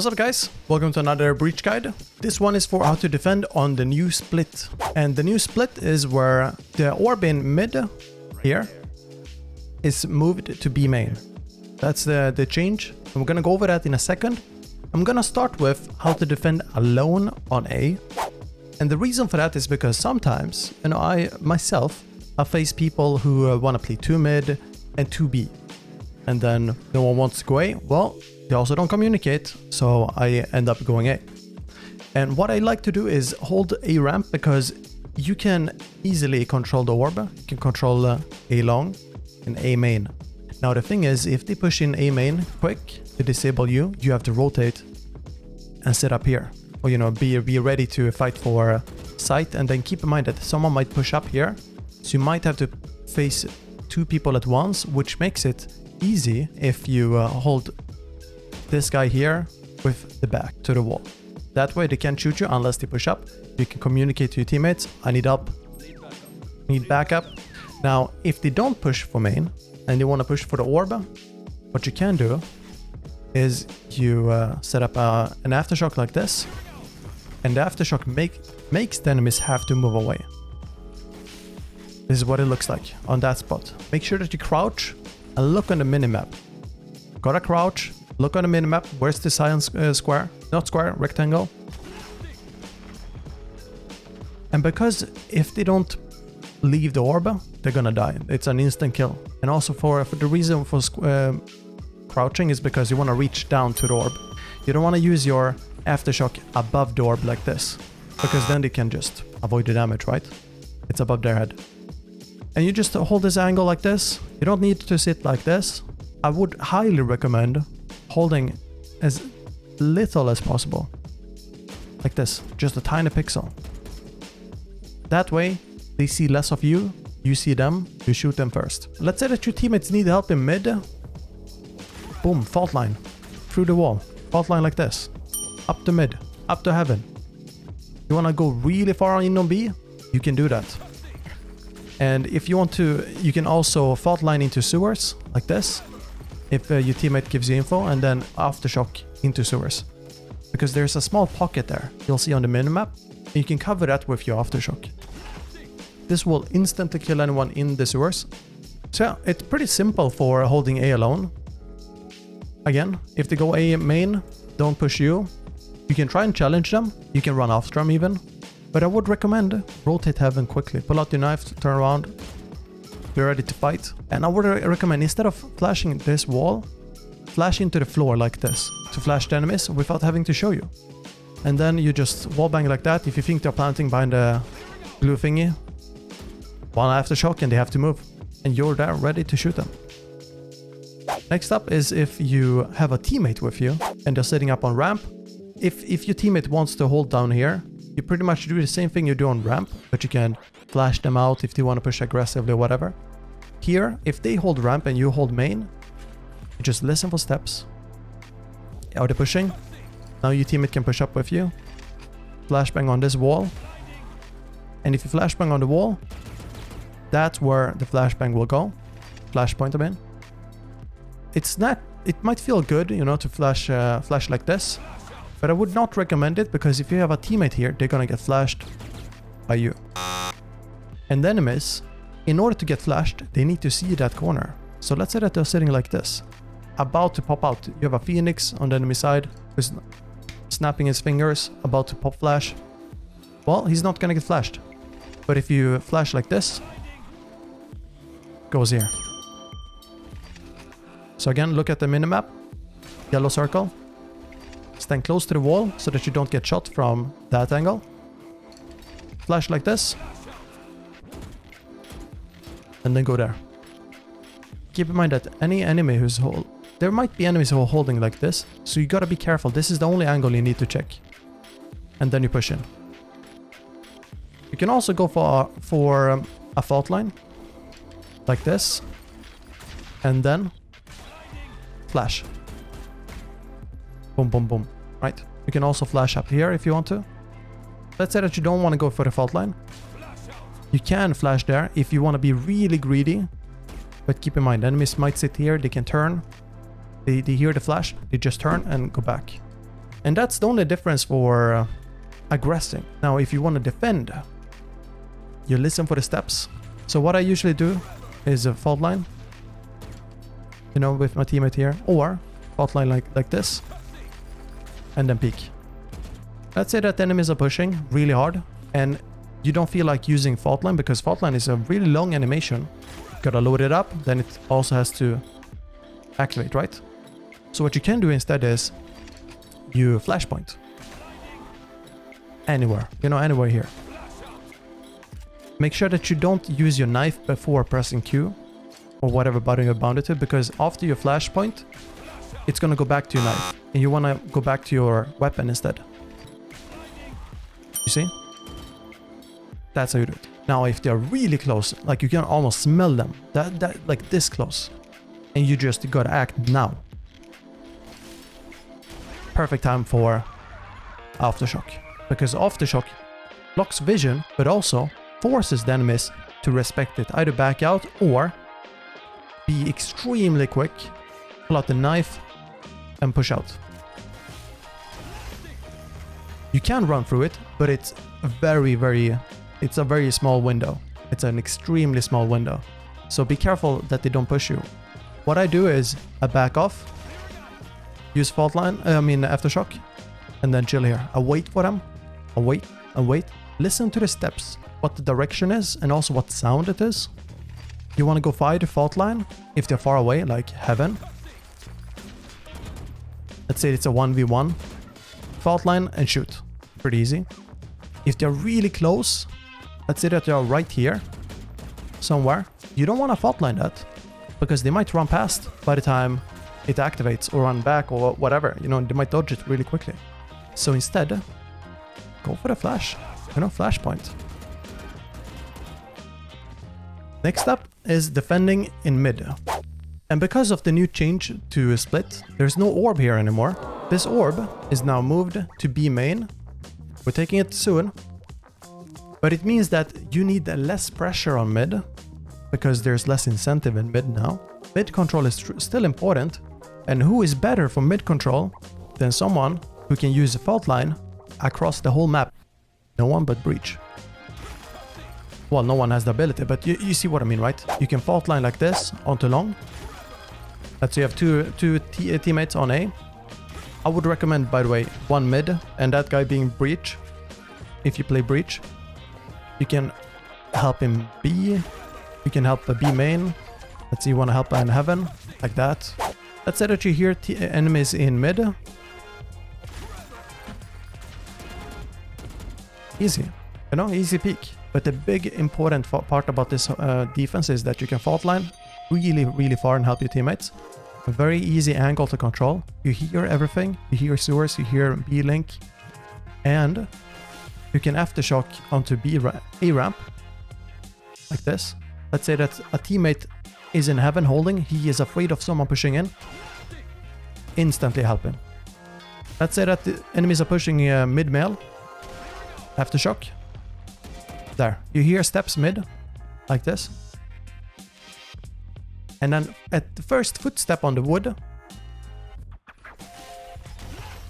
What's up guys, welcome to another breach guide. This one is for how to defend on the new split. And the new split is where the orb in mid here is moved to B main. That's the change. And we're gonna go over that in a second. I'm gonna start with how to defend alone on A. And the reason for that is because sometimes, you know, I face people who want to play 2 mid and 2 B. And then no one wants to go A. Well, they also don't communicate, so I end up going A. And what I like to do is hold A ramp because you can easily control the orb. You can control A long and A main. Now the thing is, if they push in A main quick to disable you, you have to rotate and sit up here. Or, you know, be ready to fight for sight. And then keep in mind that someone might push up here. So you might have to face 2 people at once, which makes it easy if you hold this guy here with the back to the wall. That way they can't shoot you unless they push up. You can communicate to your teammates, I need help, need backup. Now, if they don't push for main and they want to push for the orb, what you can do is you set up an aftershock like this, and the aftershock makes the enemies have to move away. This is what it looks like on that spot. Make sure that you crouch and look on the minimap. Gotta crouch. Look on the minimap, where's the cyan square? Not square, rectangle. And because if they don't leave the orb, they're gonna die. It's an instant kill. And also for the reason for crouching is because you want to reach down to the orb. You don't want to use your aftershock above the orb like this, because then they can just avoid the damage, right? It's above their head. And you just hold this angle like this. You don't need to sit like this. I would highly recommend holding as little as possible. Like this, just a tiny pixel. That way, they see less of you, you see them, you shoot them first. Let's say that your teammates need help in mid. Boom, fault line. Through the wall. Fault line like this. Up to mid, up to heaven. You wanna go really far in on B? You can do that. And if you want to, you can also fault line into sewers, like this. If your teammate gives you info, and then aftershock into sewers. Because there's a small pocket there, you'll see on the minimap, and you can cover that with your aftershock. This will instantly kill anyone in the sewers. So yeah, it's pretty simple for holding A alone. Again, if they go A main, don't push you. You can try and challenge them, you can run after them even. But I would recommend rotate heaven quickly, pull out your knife, turn around, be ready to fight. And I would recommend, instead of flashing this wall, flash into the floor like this to flash the enemies without having to show you. And then you just wallbang like that. If you think they're planting behind the glue thingy, one aftershock and they have to move, and you're there ready to shoot them. Next up is if you have a teammate with you and they're sitting up on ramp. If your teammate wants to hold down here, you pretty much do the same thing you do on ramp, but you can flash them out if they want to push aggressively or whatever. Here, if they hold ramp and you hold main, you just listen for steps. Are they pushing? Now your teammate can push up with you. Flashbang on this wall. And if you flashbang on the wall, that's where the flashbang will go. Flashpoint them in. It might feel good, you know, to flash like this. But I would not recommend it, because if you have a teammate here, they're gonna get flashed by you. And the enemies, in order to get flashed, they need to see that corner. So let's say that they're sitting like this, about to pop out. You have a Phoenix on the enemy side who's snapping his fingers, about to pop flash. Well, he's not gonna get flashed. But if you flash like this, goes here. So again, look at the minimap, yellow circle. Stand close to the wall so that you don't get shot from that angle. Flash like this. And then go there. Keep in mind that any enemy who's there might be enemies who are holding like this, so you gotta be careful. This is the only angle you need to check. And then you push in. You can also go for a fault line. Like this. And then flash. Boom, boom, boom. Right? You can also flash up here if you want to. Let's say that you don't want to go for the fault line. You can flash there if you want to be really greedy. But keep in mind, enemies might sit here, they can turn. They hear the flash, they just turn and go back. And that's the only difference for aggressing. Now, if you want to defend, you listen for the steps. So what I usually do is a fault line, you know, with my teammate here, or fault line like this, and then peek. Let's say that enemies are pushing really hard, and you don't feel like using fault line because fault line is a really long animation. Gotta load it up, then it also has to activate, right? So what you can do instead is you flashpoint anywhere, you know, anywhere here. Make sure that you don't use your knife before pressing Q or whatever button you're bounded to, because after your flashpoint, it's gonna go back to your knife, and you wanna go back to your weapon instead. You see? That's how you do it. Now, if they're really close, like you can almost smell them, that like this close, and you just gotta act now. Perfect time for aftershock, because aftershock blocks vision, but also forces the enemies to respect it, either back out or be extremely quick, pull out the knife, and push out. You can run through it, but it's a very small window. It's an extremely small window. So be careful that they don't push you. What I do is I back off, use fault line, aftershock, and then chill here. I wait for them. I wait. Listen to the steps, what the direction is, and also what sound it is. You want to go fight the fault line if they're far away, like heaven. Let's say it's a 1v1. Fault line and shoot. Pretty easy. If they're really close, let's say that they're right here, somewhere, you don't want to fault line that, because they might run past by the time it activates, or run back, or whatever. You know, they might dodge it really quickly. So instead, go for the flash. You know, flashpoint. Next up is defending in mid. And because of the new change to split, there's no orb here anymore. This orb is now moved to B main. We're taking it soon. But it means that you need less pressure on mid, because there's less incentive in mid now. Mid control is still important. And who is better for mid control than someone who can use a fault line across the whole map? No one but Breach. Well, no one has the ability, but you see what I mean, right? You can fault line like this onto long. Let's say you have two teammates on A. I would recommend, by the way, one mid, and that guy being Breach. If you play Breach, you can help him B. You can help the B main. Let's see, you want to help in heaven, like that. Let's say that you hear enemies in mid. Easy, you know, easy peek. But the big important part about this defense is that you can fault line really far and help your teammates. A very easy angle to control. You hear everything. You hear sewers, you hear B-link. And you can aftershock onto A ramp. Like this. Let's say that a teammate is in heaven holding. He is afraid of someone pushing in. Instantly help him. Let's say that the enemies are pushing mid-mail. Aftershock. There. You hear steps mid. Like this. And then at the first footstep on the wood,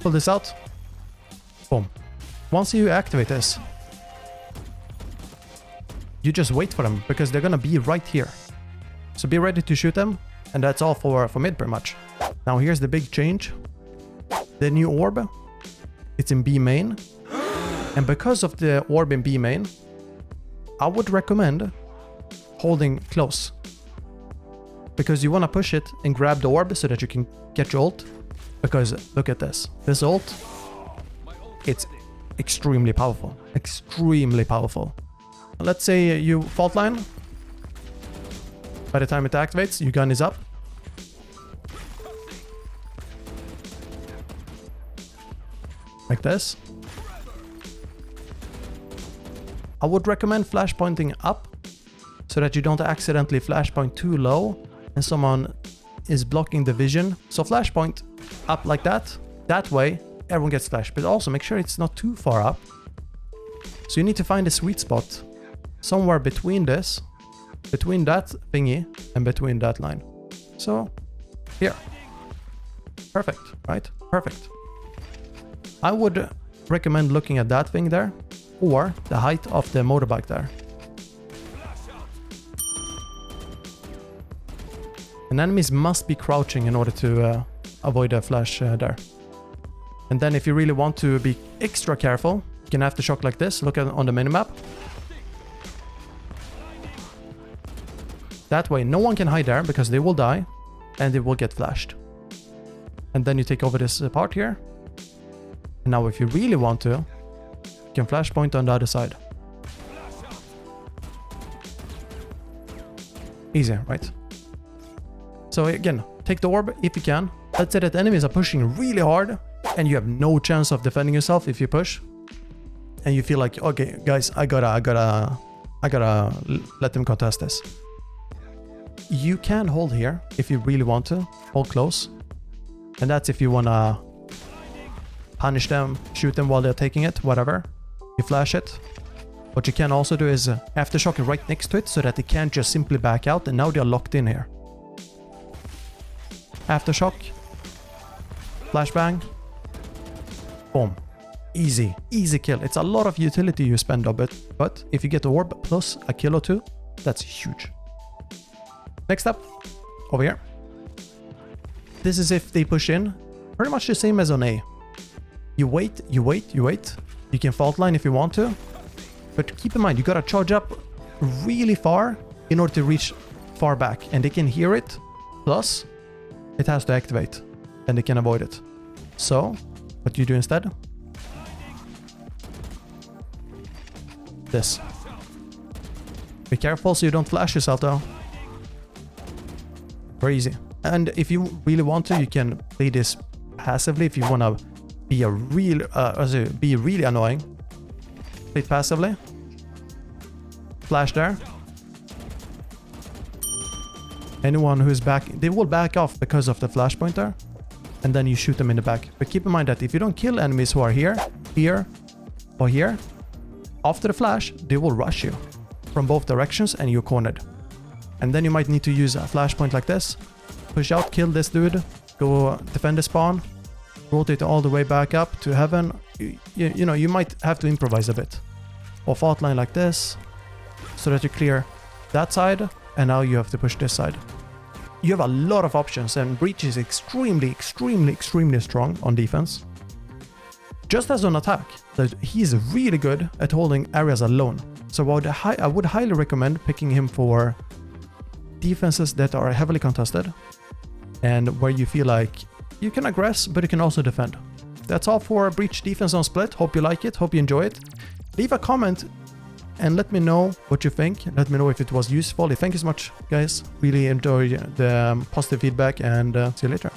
pull this out. Boom. Once you activate this, you just wait for them, because they're gonna be right here. So be ready to shoot them, and that's all for mid pretty much. Now here's the big change. The new orb, it's in B main. And because of the orb in B main, I would recommend holding close. Because you want to push it and grab the orb so that you can get your ult. Because look at this. This ult, it's extremely powerful. Extremely powerful. Let's say you fault line. By the time it activates, your gun is up. Like this. I would recommend flashpointing up so that you don't accidentally flashpoint too low and someone is blocking the vision. So flashpoint up like that. That way everyone gets flashed, but also make sure it's not too far up. So you need to find a sweet spot somewhere between this, between that thingy and between that line. So here. Perfect, right? Perfect. I would recommend looking at that thing there, or the height of the motorbike there. And enemies must be crouching in order to avoid a flash there. And then if you really want to be extra careful, you can aftershock like this. Look at on the minimap. That way no one can hide there because they will die and they will get flashed. And then you take over this part here. And now if you really want to, you can flashpoint on the other side. Easy, right? So again, take the orb if you can. Let's say that enemies are pushing really hard and you have no chance of defending yourself if you push. And you feel like, okay, guys, I gotta let them contest this. You can hold here if you really want to. Hold close. And that's if you wanna punish them, shoot them while they're taking it, whatever. You flash it. What you can also do is aftershock it right next to it so that they can't just simply back out and now they're locked in here. Aftershock. Flashbang. Boom. Easy. Easy kill. It's a lot of utility you spend on it, but if you get the orb plus a kill or two, that's huge. Next up, over here. This is if they push in. Pretty much the same as on A. You wait, you wait, you wait. You can fault line if you want to. But keep in mind, you gotta charge up really far in order to reach far back. And they can hear it. Plus, it has to activate. And they can avoid it. So, what do you do instead? This. Be careful so you don't flash yourself though. Very easy. And if you really want to, you can play this passively if you want to be be really annoying. Play it passively. Flash there. Anyone who's back, they will back off because of the flash pointer. And then you shoot them in the back. But keep in mind that if you don't kill enemies who are here, here, or here, after the flash, they will rush you from both directions and you're cornered. And then you might need to use a flashpoint like this. Push out, kill this dude, go defend the spawn, rotate all the way back up to heaven. You know, you might have to improvise a bit. Or fault line like this, so that you clear that side, and now you have to push this side. You have a lot of options, and Breach is extremely strong on defense. Just as on attack, he's really good at holding areas alone. So I would highly recommend picking him for defenses that are heavily contested and where you feel like you can aggress, but you can also defend. That's all for Breach defense on Split. Hope you like it. Hope you enjoy it. Leave a comment and let me know what you think. Let me know if it was useful. Thank you so much, guys. Really enjoy the positive feedback, and see you later.